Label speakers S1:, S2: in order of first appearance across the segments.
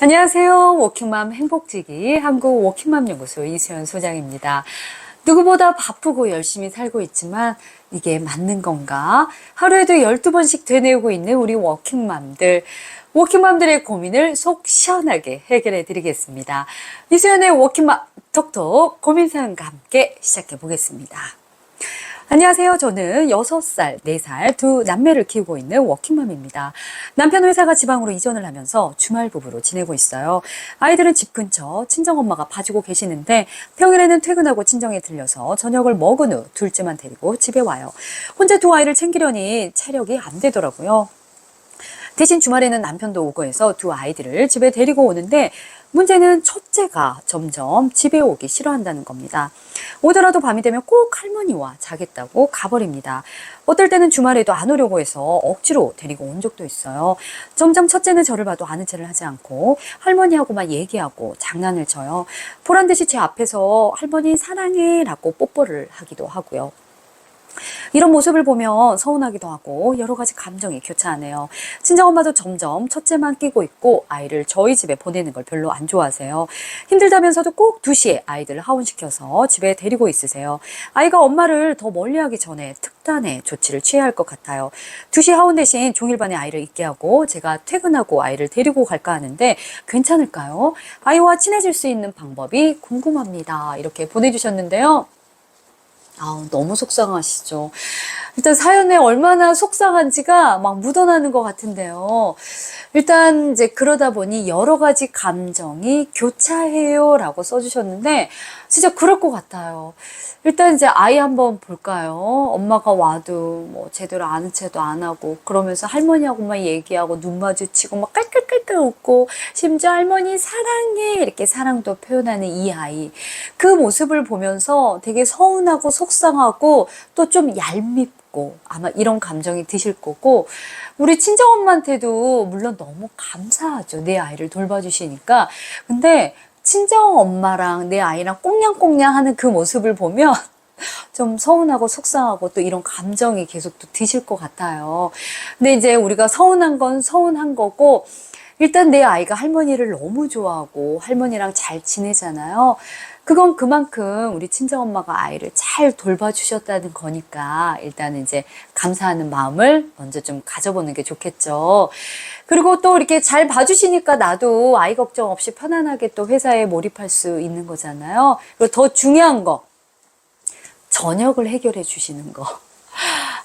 S1: 안녕하세요. 워킹맘 행복지기 한국워킹맘연구소 이수연 소장입니다. 누구보다 바쁘고 열심히 살고 있지만 이게 맞는 건가? 하루에도 12번씩 되뇌우고 있는 우리 워킹맘들의 고민을 속 시원하게 해결해 드리겠습니다. 이수연의 워킹맘 톡톡 고민사연과 함께 시작해 보겠습니다. 안녕하세요. 저는 6살, 4살 두 남매를 키우고 있는 워킹맘입니다. 남편 회사가 지방으로 이전을 하면서 주말 부부로 지내고 있어요. 아이들은 집 근처 친정엄마가 봐주고 계시는데 평일에는 퇴근하고 친정에 들려서 저녁을 먹은 후 둘째만 데리고 집에 와요. 혼자 두 아이를 챙기려니 체력이 안 되더라고요. 대신 주말에는 남편도 오고 해서 두 아이들을 집에 데리고 오는데 문제는 첫째가 점점 집에 오기 싫어한다는 겁니다. 오더라도 밤이 되면 꼭 할머니와 자겠다고 가버립니다. 어떨 때는 주말에도 안 오려고 해서 억지로 데리고 온 적도 있어요. 점점 첫째는 저를 봐도 아는 체를 하지 않고 할머니하고만 얘기하고 장난을 쳐요. 보란 듯이 제 앞에서 할머니 사랑해 라고 뽀뽀를 하기도 하고요. 이런 모습을 보면 서운하기도 하고 여러 가지 감정이 교차하네요. 친정엄마도 점점 첫째만 끼고 있고 아이를 저희 집에 보내는 걸 별로 안 좋아하세요. 힘들다면서도 꼭 2시에 아이들을 하원시켜서 집에 데리고 있으세요. 아이가 엄마를 더 멀리하기 전에 특단의 조치를 취해야 할 것 같아요. 2시 하원 대신 종일반에 아이를 있게 하고 제가 퇴근하고 아이를 데리고 갈까 하는데 괜찮을까요? 아이와 친해질 수 있는 방법이 궁금합니다. 이렇게 보내주셨는데요. 너무 속상하시죠. 일단 사연에 얼마나 속상한지가 막 묻어나는 것 같은데요. 일단 이제 그러다 보니 여러 가지 감정이 교차해요 라고 써주셨는데 진짜 그럴 것 같아요. 일단 이제 아이 한번 볼까요? 엄마가 와도 뭐 제대로 아는 체도 안 하고 그러면서 할머니하고만 얘기하고 눈 마주치고 막 깔깔깔깔 웃고 심지어 할머니 사랑해 이렇게 사랑도 표현하는 이 아이. 그 모습을 보면서 되게 서운하고 속상하고 또 좀 얄밉고 아마 이런 감정이 드실 거고 우리 친정엄마한테도 물론 너무 감사하죠. 내 아이를 돌봐주시니까. 근데 친정엄마랑 내 아이랑 꽁냥꽁냥 하는 그 모습을 보면 좀 서운하고 속상하고 또 이런 감정이 계속 또 드실 것 같아요. 근데 이제 우리가 서운한 건 서운한 거고 일단 내 아이가 할머니를 너무 좋아하고 할머니랑 잘 지내잖아요. 그건 그만큼 우리 친정엄마가 아이를 잘 돌봐주셨다는 거니까 일단은 이제 감사하는 마음을 먼저 좀 가져보는 게 좋겠죠. 그리고 또 이렇게 잘 봐주시니까 나도 아이 걱정 없이 편안하게 또 회사에 몰입할 수 있는 거잖아요. 그리고 더 중요한 거, 저녁을 해결해 주시는 거.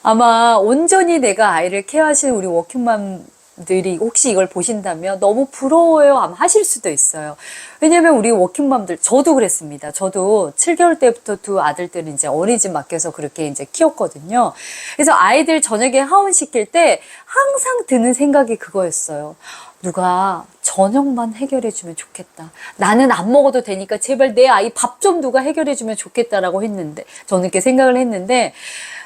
S1: 아마 온전히 내가 아이를 케어하시는 우리 워킹맘들이 혹시 이걸 보신다면 너무 부러워요 아마 하실 수도 있어요. 왜냐면 우리 워킹맘들, 저도 그랬습니다. 저도 7개월 때부터 두 아들들은 이제 어린이집 맡겨서 그렇게 이제 키웠거든요. 그래서 아이들 저녁에 하원시킬 때 항상 드는 생각이 그거였어요. 누가 저녁만 해결해주면 좋겠다. 나는 안 먹어도 되니까 제발 내 아이 밥 좀 누가 해결해주면 좋겠다라고 했는데, 저는 이렇게 생각을 했는데,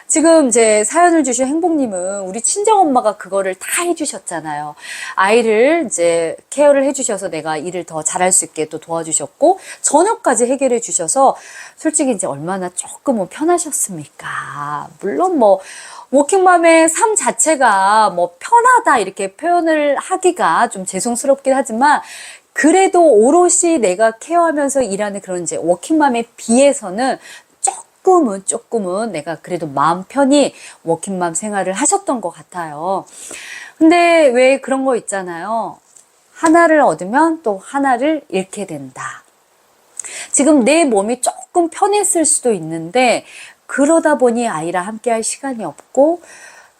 S1: 지금 이제 사연을 주신 행복님은 우리 친정엄마가 그거를 다 해주셨잖아요. 아이를 이제 케어를 해주셔서 내가 일을 더 잘할 수 있게 또 도와주셨고, 저녁까지 해결해 주셔서 솔직히 이제 얼마나 조금은 편하셨습니까? 물론 뭐, 워킹맘의 삶 자체가 뭐 편하다 이렇게 표현을 하기가 좀 죄송스럽긴 하지만 그래도 오롯이 내가 케어하면서 일하는 그런 이제 워킹맘에 비해서는 조금은 내가 그래도 마음 편히 워킹맘 생활을 하셨던 것 같아요. 근데 왜 그런 거 있잖아요. 하나를 얻으면 또 하나를 잃게 된다. 지금 내 몸이 조금 편했을 수도 있는데 그러다 보니 아이랑 함께 할 시간이 없고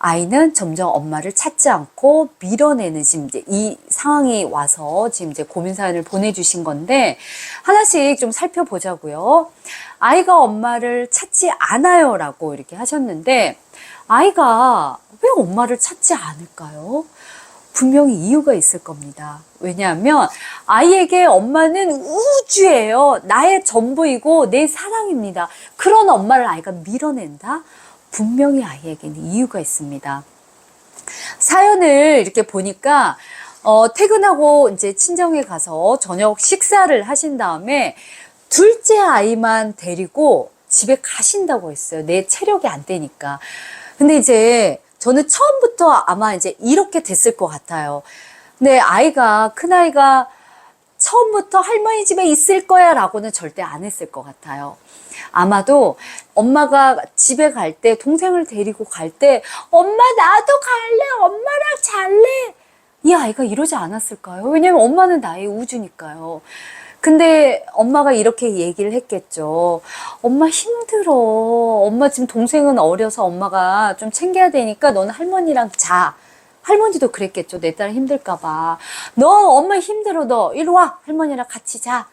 S1: 아이는 점점 엄마를 찾지 않고 밀어내는 지금 이제 이 상황이 와서 지금 이제 고민 사연을 보내주신 건데 하나씩 좀 살펴보자고요. 아이가 엄마를 찾지 않아요 라고 이렇게 하셨는데 아이가 왜 엄마를 찾지 않을까요? 분명히 이유가 있을 겁니다. 왜냐하면 아이에게 엄마는 우주예요. 나의 전부이고 내 사랑입니다. 그런 엄마를 아이가 밀어낸다? 분명히 아이에게는 이유가 있습니다. 사연을 이렇게 보니까 퇴근하고 이제 친정에 가서 저녁 식사를 하신 다음에 둘째 아이만 데리고 집에 가신다고 했어요. 내 체력이 안 되니까. 근데 이제 저는 처음부터 아마 이제 이렇게 됐을 것 같아요. 근데 큰아이가 처음부터 할머니 집에 있을 거야 라고는 절대 안 했을 것 같아요. 아마도 엄마가 집에 갈 때, 동생을 데리고 갈 때, 엄마 나도 갈래, 엄마랑 잘래, 이 아이가 이러지 않았을까요? 왜냐면 엄마는 나의 우주니까요. 근데 엄마가 이렇게 얘기를 했겠죠. 엄마 힘들어. 엄마 지금 동생은 어려서 엄마가 좀 챙겨야 되니까 너는 할머니랑 자. 할머니도 그랬겠죠. 내 딸 힘들까봐. 너 엄마 힘들어. 너 이리 와. 할머니랑 같이 자.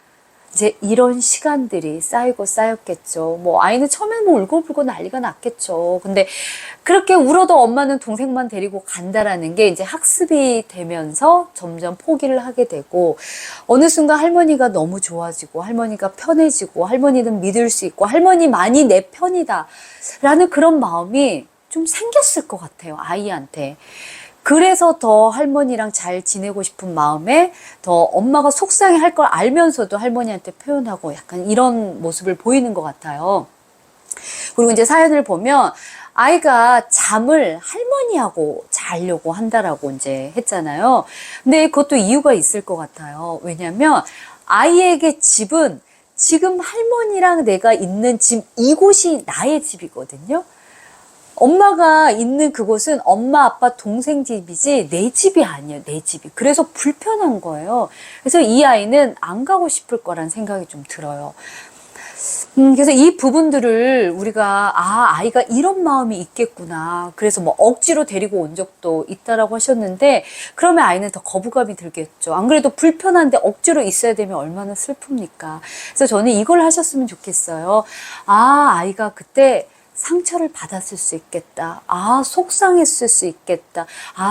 S1: 이제 이런 시간들이 쌓이고 쌓였겠죠. 뭐 아이는 처음에는 뭐 울고불고 난리가 났겠죠. 근데 그렇게 울어도 엄마는 동생만 데리고 간다라는 게 이제 학습이 되면서 점점 포기를 하게 되고, 어느 순간 할머니가 너무 좋아지고 할머니가 편해지고 할머니는 믿을 수 있고 할머니만이 내 편이다 라는 그런 마음이 좀 생겼을 것 같아요, 아이한테. 그래서 더 할머니랑 잘 지내고 싶은 마음에 더 엄마가 속상해할 걸 알면서도 할머니한테 표현하고 약간 이런 모습을 보이는 것 같아요. 그리고 이제 사연을 보면 아이가 잠을 할머니하고 자려고 한다라고 이제 했잖아요. 근데 그것도 이유가 있을 것 같아요. 왜냐면 아이에게 집은 지금 할머니랑 내가 있는 집, 이곳이 나의 집이거든요. 엄마가 있는 그곳은 엄마, 아빠, 동생 집이지 내 집이 아니에요. 내 집이. 그래서 불편한 거예요. 그래서 이 아이는 안 가고 싶을 거란 생각이 좀 들어요. 그래서 이 부분들을 우리가 아이가 이런 마음이 있겠구나. 그래서 뭐 억지로 데리고 온 적도 있다라고 하셨는데, 그러면 아이는 더 거부감이 들겠죠. 안 그래도 불편한데 억지로 있어야 되면 얼마나 슬픕니까? 그래서 저는 이걸 하셨으면 좋겠어요. 아이가 그때 상처를 받았을 수 있겠다. 속상했을 수 있겠다.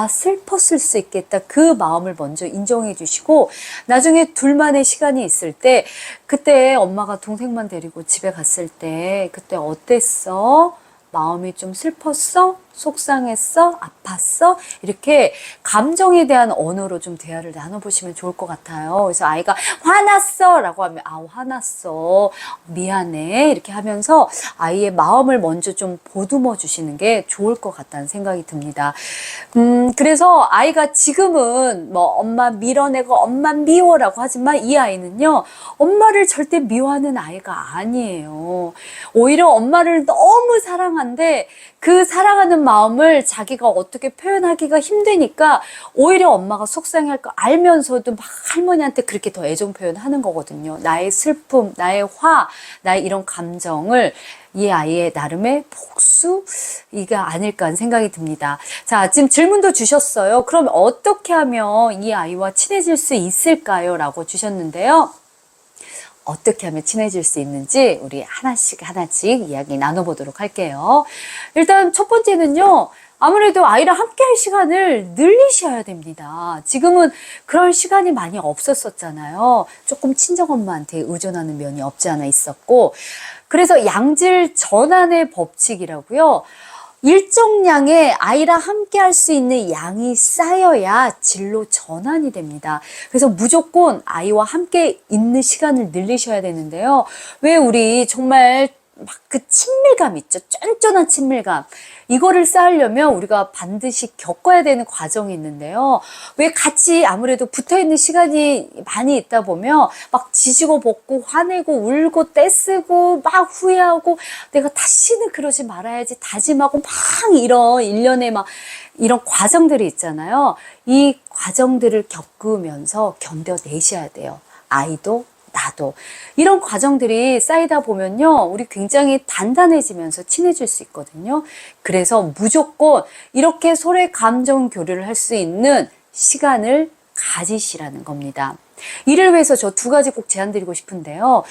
S1: 슬펐을 수 있겠다. 그 마음을 먼저 인정해 주시고, 나중에 둘만의 시간이 있을 때, 그때 엄마가 동생만 데리고 집에 갔을 때, 그때 어땠어? 마음이 좀 슬펐어? 속상했어? 아팠어? 이렇게 감정에 대한 언어로 좀 대화를 나눠보시면 좋을 것 같아요. 그래서 아이가 화났어 라고 하면 화났어, 미안해, 이렇게 하면서 아이의 마음을 먼저 좀 보듬어 주시는 게 좋을 것 같다는 생각이 듭니다. 그래서 아이가 지금은 뭐 엄마 밀어내고 엄마 미워라고 하지만, 이 아이는요 엄마를 절대 미워하는 아이가 아니에요. 오히려 엄마를 너무 사랑한데 그 사랑하는 마음을 자기가 어떻게 표현하기가 힘드니까 오히려 엄마가 속상해할 거 알면서도 막 할머니한테 그렇게 더 애정 표현하는 거거든요. 나의 슬픔, 나의 화, 나의 이런 감정을 이 아이의 나름의 복수이가 아닐까 하는 생각이 듭니다. 자, 지금 질문도 주셨어요. 그럼 어떻게 하면 이 아이와 친해질 수 있을까요? 라고 주셨는데요. 어떻게 하면 친해질 수 있는지 우리 하나씩 이야기 나눠보도록 할게요. 일단 첫 번째는요, 아무래도 아이랑 함께 할 시간을 늘리셔야 됩니다. 지금은 그럴 시간이 많이 없었었잖아요. 조금 친정엄마한테 의존하는 면이 없지 않아 있었고, 그래서 양질 전환의 법칙이라고요. 일정량의 아이랑 함께 할 수 있는 양이 쌓여야 질로 전환이 됩니다. 그래서 무조건 아이와 함께 있는 시간을 늘리셔야 되는데요. 왜 우리 정말 막 그 친밀감 있죠? 쫀쫀한 친밀감. 이거를 쌓으려면 우리가 반드시 겪어야 되는 과정이 있는데요. 왜 같이 아무래도 붙어있는 시간이 많이 있다 보면 막 지지고 볶고 화내고 울고 떼쓰고 막 후회하고 내가 다시는 그러지 말아야지 다짐하고 막 이런 일련의 막 이런 과정들이 있잖아요. 이 과정들을 겪으면서 견뎌내셔야 돼요. 아이도 나도. 이런 과정들이 쌓이다 보면요, 우리 굉장히 단단해지면서 친해질 수 있거든요. 그래서 무조건 이렇게 서로의 감정 교류를 할 수 있는 시간을 가지시라는 겁니다. 이를 위해서 저 두 가지 꼭 제안드리고 싶은데요.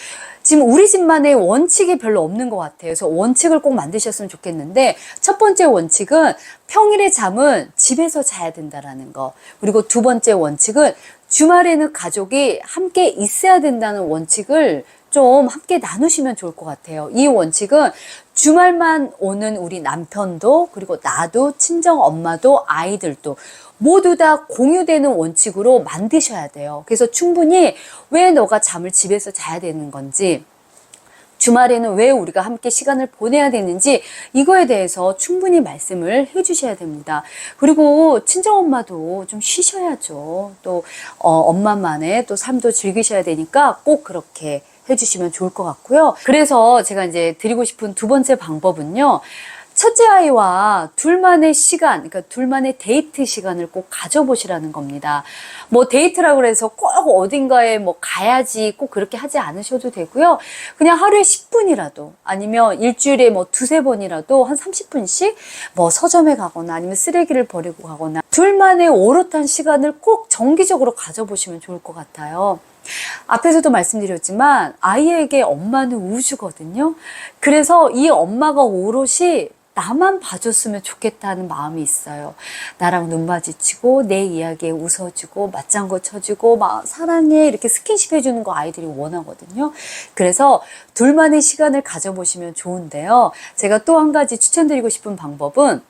S1: 지금 우리 집만의 원칙이 별로 없는 것 같아요. 그래서 원칙을 꼭 만드셨으면 좋겠는데, 첫 번째 원칙은 평일에 잠은 집에서 자야 된다라는 거. 그리고 두 번째 원칙은 주말에는 가족이 함께 있어야 된다는 원칙을 좀 함께 나누시면 좋을 것 같아요. 이 원칙은 주말만 오는 우리 남편도, 그리고 나도, 친정 엄마도, 아이들도 모두 다 공유되는 원칙으로 만드셔야 돼요. 그래서 충분히 왜 너가 잠을 집에서 자야 되는 건지, 주말에는 왜 우리가 함께 시간을 보내야 되는지 이거에 대해서 충분히 말씀을 해주셔야 됩니다. 그리고 친정엄마도 좀 쉬셔야죠. 또 엄마만의 또 삶도 즐기셔야 되니까 꼭 그렇게 해주시면 좋을 것 같고요. 그래서 제가 이제 드리고 싶은 두 번째 방법은요. 첫째 아이와 둘만의 시간, 그러니까 둘만의 데이트 시간을 꼭 가져보시라는 겁니다. 뭐 데이트라고 해서 꼭 어딘가에 뭐 가야지 꼭 그렇게 하지 않으셔도 되고요. 그냥 하루에 10분이라도 아니면 일주일에 뭐 두세 번이라도 한 30분씩 뭐 서점에 가거나 아니면 쓰레기를 버리고 가거나 둘만의 오롯한 시간을 꼭 정기적으로 가져보시면 좋을 것 같아요. 앞에서도 말씀드렸지만 아이에게 엄마는 우주거든요. 그래서 이 엄마가 오롯이 나만 봐줬으면 좋겠다는 마음이 있어요. 나랑 눈 마주치고 내 이야기에 웃어주고 맞장구 쳐주고 막 사랑해 이렇게 스킨십 해주는 거 아이들이 원하거든요. 그래서 둘만의 시간을 가져보시면 좋은데요. 제가 또 한 가지 추천드리고 싶은 방법은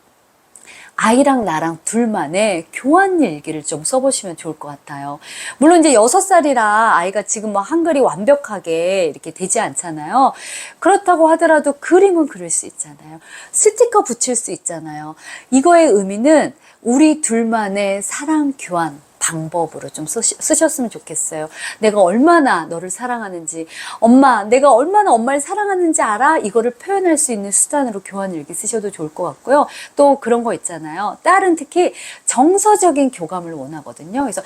S1: 아이랑 나랑 둘만의 교환 일기를 좀 써보시면 좋을 것 같아요. 물론 이제 6살이라 아이가 지금 뭐 한글이 완벽하게 이렇게 되지 않잖아요. 그렇다고 하더라도 그림은 그릴 수 있잖아요. 스티커 붙일 수 있잖아요. 이거의 의미는 우리 둘만의 사랑 교환 방법으로 좀 쓰셨으면 좋겠어요. 내가 얼마나 너를 사랑하는지, 엄마, 내가 얼마나 엄마를 사랑하는지 알아? 이거를 표현할 수 있는 수단으로 교환일기 쓰셔도 좋을 것 같고요. 또 그런 거 있잖아요. 딸은 특히 정서적인 교감을 원하거든요. 그래서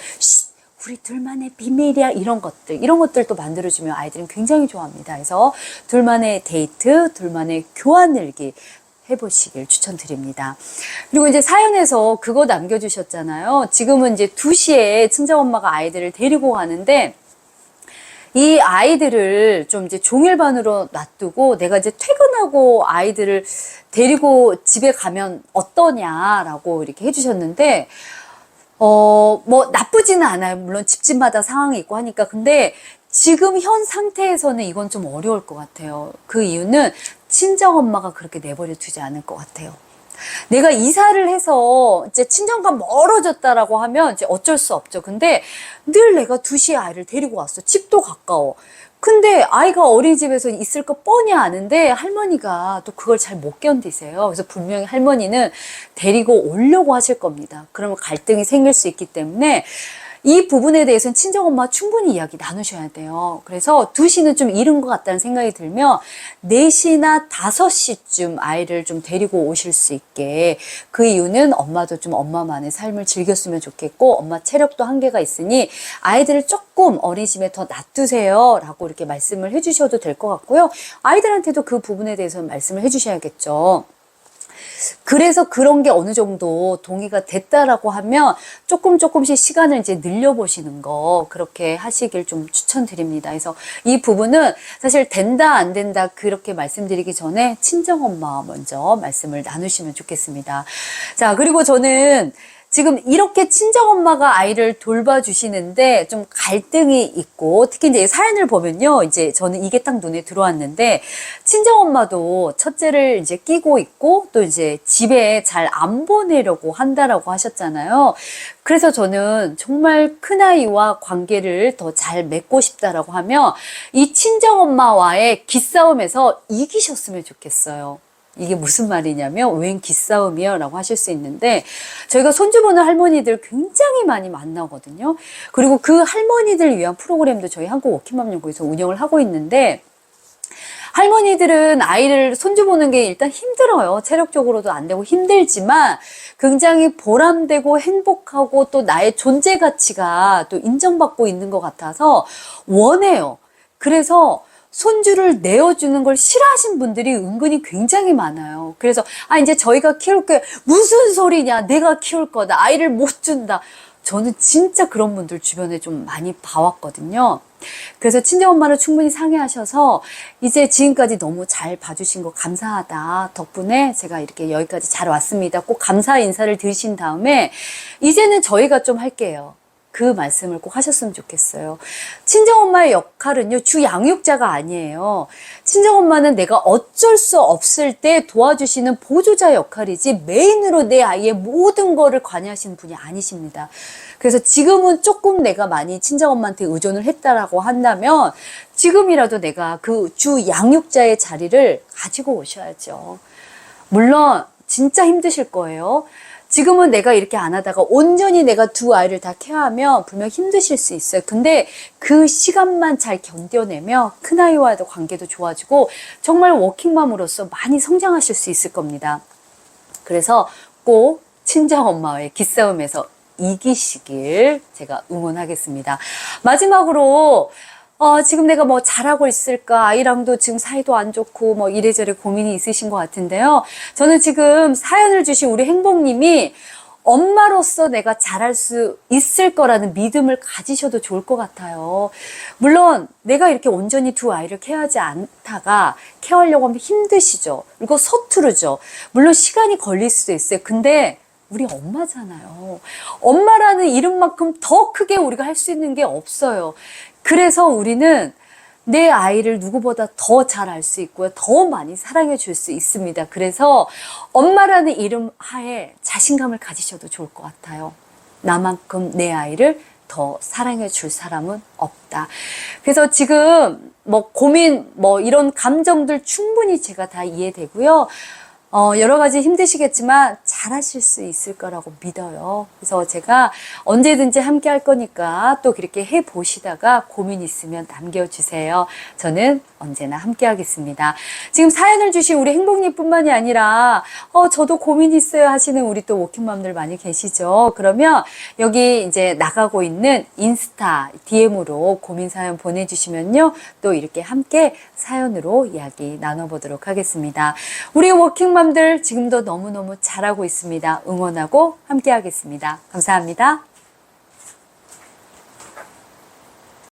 S1: 우리 둘만의 비밀이야 이런 것들도 만들어주면 아이들은 굉장히 좋아합니다. 그래서 둘만의 데이트, 둘만의 교환일기 해보시길 추천드립니다. 그리고 이제 사연에서 그거 남겨주셨잖아요. 지금은 이제 2시에 친정엄마가 아이들을 데리고 가는데 이 아이들을 좀 이제 종일반으로 놔두고 내가 이제 퇴근하고 아이들을 데리고 집에 가면 어떠냐라고 이렇게 해주셨는데 뭐 나쁘지는 않아요. 물론 집집마다 상황이 있고 하니까. 근데 지금 현 상태에서는 이건 좀 어려울 것 같아요. 그 이유는 친정엄마가 그렇게 내버려 두지 않을 것 같아요. 내가 이사를 해서 이제 친정과 멀어졌다라고 하면 이제 어쩔 수 없죠. 근데 늘 내가 2시에 아이를 데리고 왔어. 집도 가까워. 근데 아이가 어린이집에서 있을 거 뻔히 아는데 할머니가 또 그걸 잘 못 견디세요. 그래서 분명히 할머니는 데리고 오려고 하실 겁니다. 그러면 갈등이 생길 수 있기 때문에 이 부분에 대해서는 친정엄마와 충분히 이야기 나누셔야 돼요. 그래서 2시는 좀 이른 것 같다는 생각이 들면 4시나 5시쯤 아이를 좀 데리고 오실 수 있게. 그 이유는 엄마도 좀 엄마만의 삶을 즐겼으면 좋겠고 엄마 체력도 한계가 있으니 아이들을 조금 어린이집에 더 놔두세요 라고 이렇게 말씀을 해주셔도 될 것 같고요. 아이들한테도 그 부분에 대해서 말씀을 해주셔야겠죠. 그래서 그런 게 어느 정도 동의가 됐다라고 하면 조금씩 시간을 이제 늘려보시는 거 그렇게 하시길 좀 추천드립니다. 그래서 이 부분은 사실 된다 안 된다 그렇게 말씀드리기 전에 친정엄마와 먼저 말씀을 나누시면 좋겠습니다. 자, 그리고 저는 지금 이렇게 친정엄마가 아이를 돌봐주시는데 좀 갈등이 있고 특히 이제 사연을 보면요. 이제 저는 이게 딱 눈에 들어왔는데 친정엄마도 첫째를 이제 끼고 있고 또 이제 집에 잘 안 보내려고 한다라고 하셨잖아요. 그래서 저는 정말 큰아이와 관계를 더 잘 맺고 싶다라고 하면 이 친정엄마와의 기싸움에서 이기셨으면 좋겠어요. 이게 무슨 말이냐면 웬 기싸움이요? 라고 하실 수 있는데 저희가 손주 보는 할머니들 굉장히 많이 만나거든요. 그리고 그 할머니들 위한 프로그램도 저희 한국워킹맘연구에서 운영을 하고 있는데 할머니들은 아이를 손주 보는 게 일단 힘들어요. 체력적으로도 안 되고 힘들지만 굉장히 보람되고 행복하고 또 나의 존재 가치가 또 인정받고 있는 것 같아서 원해요. 그래서 손주를 내어주는 걸 싫어하신 분들이 은근히 굉장히 많아요. 그래서 이제 저희가 키울 게 무슨 소리냐, 내가 키울 거다, 아이를 못 준다. 저는 진짜 그런 분들 주변에 좀 많이 봐왔거든요. 그래서 친정엄마를 충분히 상의하셔서 이제 지금까지 너무 잘 봐주신 거 감사하다. 덕분에 제가 이렇게 여기까지 잘 왔습니다. 꼭 감사 인사를 드리신 다음에 이제는 저희가 좀 할게요. 그 말씀을 꼭 하셨으면 좋겠어요. 친정엄마의 역할은요, 주 양육자가 아니에요. 친정엄마는 내가 어쩔 수 없을 때 도와주시는 보조자 역할이지 메인으로 내 아이의 모든 거를 관여하시는 분이 아니십니다. 그래서 지금은 조금 내가 많이 친정엄마한테 의존을 했다라고 한다면 지금이라도 내가 그 주 양육자의 자리를 가지고 오셔야죠. 물론 진짜 힘드실 거예요. 지금은 내가 이렇게 안 하다가 온전히 내가 두 아이를 다 케어하면 분명 힘드실 수 있어요. 근데 그 시간만 잘 견뎌내면 큰아이와의 관계도 좋아지고 정말 워킹맘으로서 많이 성장하실 수 있을 겁니다. 그래서 꼭 친정엄마와의 기싸움에서 이기시길 제가 응원하겠습니다. 마지막으로 지금 내가 뭐 잘하고 있을까? 아이랑도 지금 사이도 안 좋고 뭐 이래저래 고민이 있으신 것 같은데요. 저는 지금 사연을 주신 우리 행복님이 엄마로서 내가 잘할 수 있을 거라는 믿음을 가지셔도 좋을 것 같아요. 물론 내가 이렇게 온전히 두 아이를 케어하지 않다가 케어하려고 하면 힘드시죠. 그리고 서투르죠. 물론 시간이 걸릴 수도 있어요. 근데 우리 엄마잖아요. 엄마라는 이름만큼 더 크게 우리가 할 수 있는 게 없어요. 그래서 우리는 내 아이를 누구보다 더 잘 알 수 있고요. 더 많이 사랑해 줄 수 있습니다. 그래서 엄마라는 이름 하에 자신감을 가지셔도 좋을 것 같아요. 나만큼 내 아이를 더 사랑해 줄 사람은 없다. 그래서 지금 뭐 고민, 뭐 이런 감정들 충분히 제가 다 이해되고요. 여러 가지 힘드시겠지만 잘하실 수 있을 거라고 믿어요. 그래서 제가 언제든지 함께 할 거니까 또 그렇게 해보시다가 고민 있으면 남겨주세요. 저는 언제나 함께 하겠습니다. 지금 사연을 주신 우리 행복님뿐만이 아니라 저도 고민 있어요 하시는 우리 또 워킹맘들 많이 계시죠. 그러면 여기 이제 나가고 있는 인스타 DM으로 고민 사연 보내주시면요. 또 이렇게 함께 사연으로 이야기 나눠보도록 하겠습니다. 우리 워킹맘들 지금도 너무너무 잘하고 있습니다. 응원하고 함께 하겠습니다. 감사합니다.